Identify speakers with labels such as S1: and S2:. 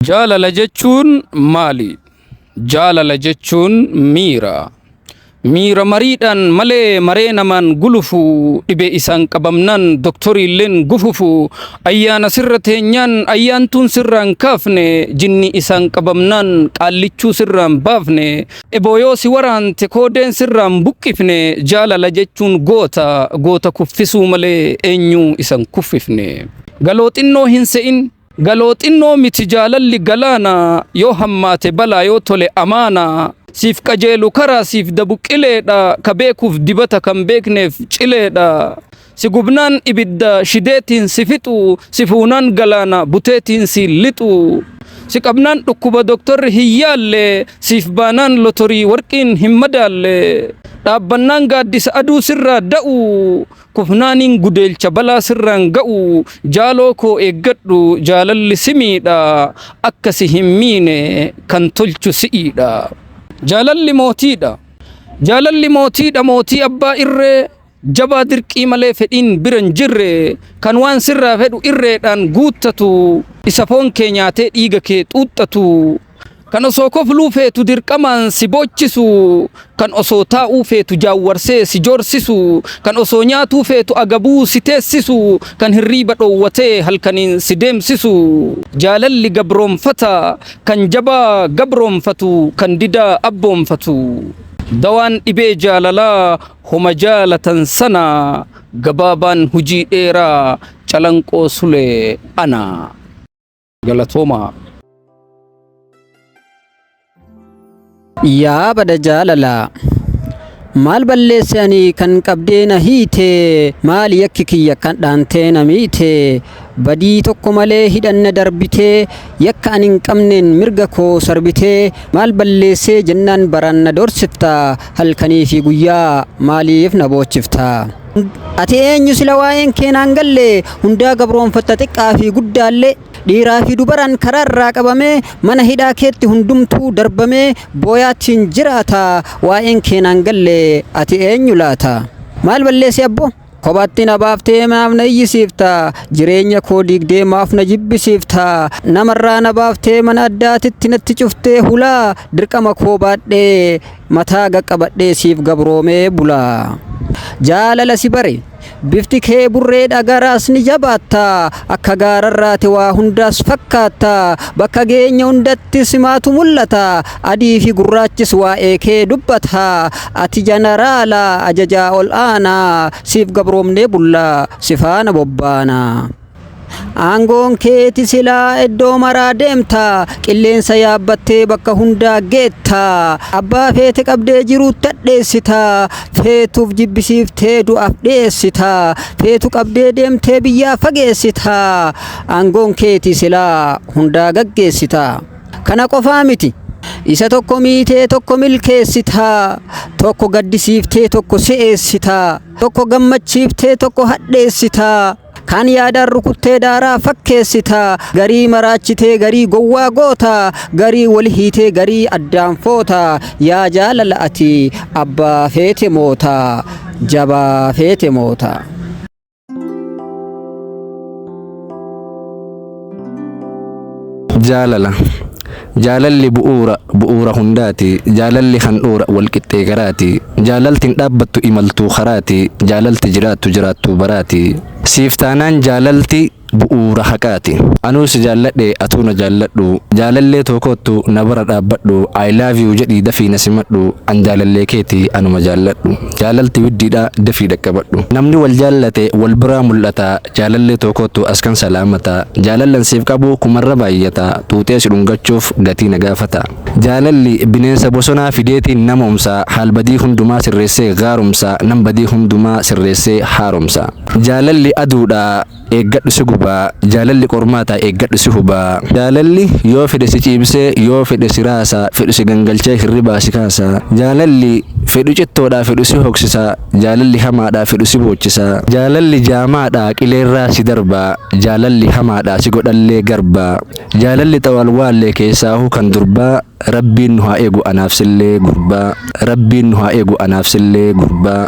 S1: Jaalala jechuun maali? Jaalala jechuun miira. Miira mariidhaan malee maree namaan gulufu dhibee isaan qabamnaan doktoriilleen gufufu ayyaana sirra teenyaan ayyaantuun sirraan kaafne jinni isaan qabamnaan qaallichuu sirraan baafne ebooyoo si waraante koodeen sirraan buqqifne jaalala jechuun goota kuffisuu malee eenyuu isan kuffifne. Galooxinnoo hin se'in. Galooxinnoo miti jaalalli galaana yoo hammaate balaa yoo tole amaana siif qajeelu karaa siif dabuqileedha ka beekuuf dibata kan beekneef cileedha si gubnaan ibidda shideetiin si fixu si fuunaan galaana buteetiin si lixu si qabnaan dhukkuba doktorri hin yaalle siif baanaan lotorii warqiin hin madaalle dhaabbannaan gaaddisa aduu sirraa da'u kufnaaniin gudeelcha balaa sirraan ga'u jaaloo koo eeggadhu jaalalli simiidha akkasi hin miine kan tolchu si'iidha. Jaalalli mootiidha. Jaalalli mootiidha mootii abbaa irree jabaa dirqii malee fedhiin biran jirre kan waan sirraa fedhu irreedhaan guuttatu isa foon kee nyaatee dhiiga kee xuuxxatu kan osoo kofluu feetu dirqamaan si bochisu kan osoo taa'uu feetu jaawwarsee si joorsisu kan osoo nyaatuu feetu agabuu si teessisu kan hirriiba dhoowwatee halkaniin si deemsisu jaalalli gabroonfata kan jabaa gabroonfatu kan didaa abboonfatu dawaan dhibee jaalalaa homa jaalatan sana gabaabaan hujii dheeraa calanqoo sulee ana galatooma.
S2: Yaa bada jaalala maal balleesse ani kan qabdeena hiite maal yakki kiyya kan dhaanteena miite badii tokko malee hidhanna darbitee yakka ani hin qabneen mirga koo sarbitee maal balleessee jennaan baranna dorsifta halkanii fi guyyaa maaliif na boochifta. Ati eenyu sila waa'een keenaan galle hundaa gabroonfatta xiqqaa fi guddaallee dhiiraa fi dubaraan karaarraa qabamee mana hidhaa keetti hundumtuu darbamee booyaattiin jiraata waa'een keenaan galle ati eenyu laata. Maal balleesse abbo kophaatti na baaftee maaf na iyyisiifta jireenya koo diigdee maaf na jibbisiifta namarraa na baaftee mana addaatitti natti cuftee hulaa dirqama koo baadhee mataa qaqqabadhee siif gabroomee bulaa. Jaalala si bare bifti kee burree dhagaraas ni jabaatta akka gaararraate waa hundaas fakkaata bakka geenya hundatti simaatu mul'ata adii fi gurraachis waa'ee kee dubbata ati jeneraala ajajaa ol aanaa siif gabroomnee bulla si faana bobbaana. Aangoon keeti silaa iddoo maraa deemta qilleensa yaabbattee bakka hundaa geetta abbaa feete qabdee jiruutti hadheessita feetuuf jibbisiiftee du'aaf dhiyeessita feetu qabdee deemtee biyyaa fageessita aangoon keeti silaa hundaa gaggeessita. Kana qofaa miti isa tokko miitee tokko milkeessita tokko gaddisiiftee tokko si'eessita tokko gammachiiftee tokko hadheessita kan yaadaan rukuttee daaraa fakkeessita garii maraachitee garii gowwaa goota garii wal hiitee garii addaan foota yaa jaalala ati abbaa feete moota jabaa feete moota.
S3: Jaalalli bu'uura hundaati jaalalli handhuura walqixxee garaati jaalaltiin dhaabbattu imaltuu karaati jaalalti jiraattu baraati siif taanaan jaalalti bu'uura haqaati anuus jaalladhe atuuna jaalladhu jaalallee tokkottu na bara dhaabbadhu I love you jedhii dafii na simadhu an jaalallee keeti anuma jaalladhu jaalalti widdiidha dafii dhaqqabadhu namni wal jaallate wal biraa mul'ata jaalallee tokkottu askan salaamata jaalallan siif qabu kumarra baay'ata tuutee si dhungachuuf gatii na gaafata jaalalli bineensa bosonaa fideetiin namoomsa haalbadii hundumaa sirreessee gaarumsa nam badii hundumaa sirreessee haaromsa jaalalli aduudha eeggadhu si gubaa jaalalli qormaata eeggadhu si hubaa jaalalli yoo fedhe si ciibsee yoo fedhe si raasa fedhu si gangalchee hirribaa si kaasa jaalalli fedhu cittoodhaa fedhu si hoksisa jaalalli hamaadhaa fedhu si boochisa jaalalli jaamaadhaa qileerraa si darbaa jaalalli hamaadhaa si godhallee garbaa jaalalli xawalwaallee keessaahu kan durbaa rabbiin nu haa eegu anaaf sillee gurbaa rabbiin nu haa eegu anaaf sillee gurbaa.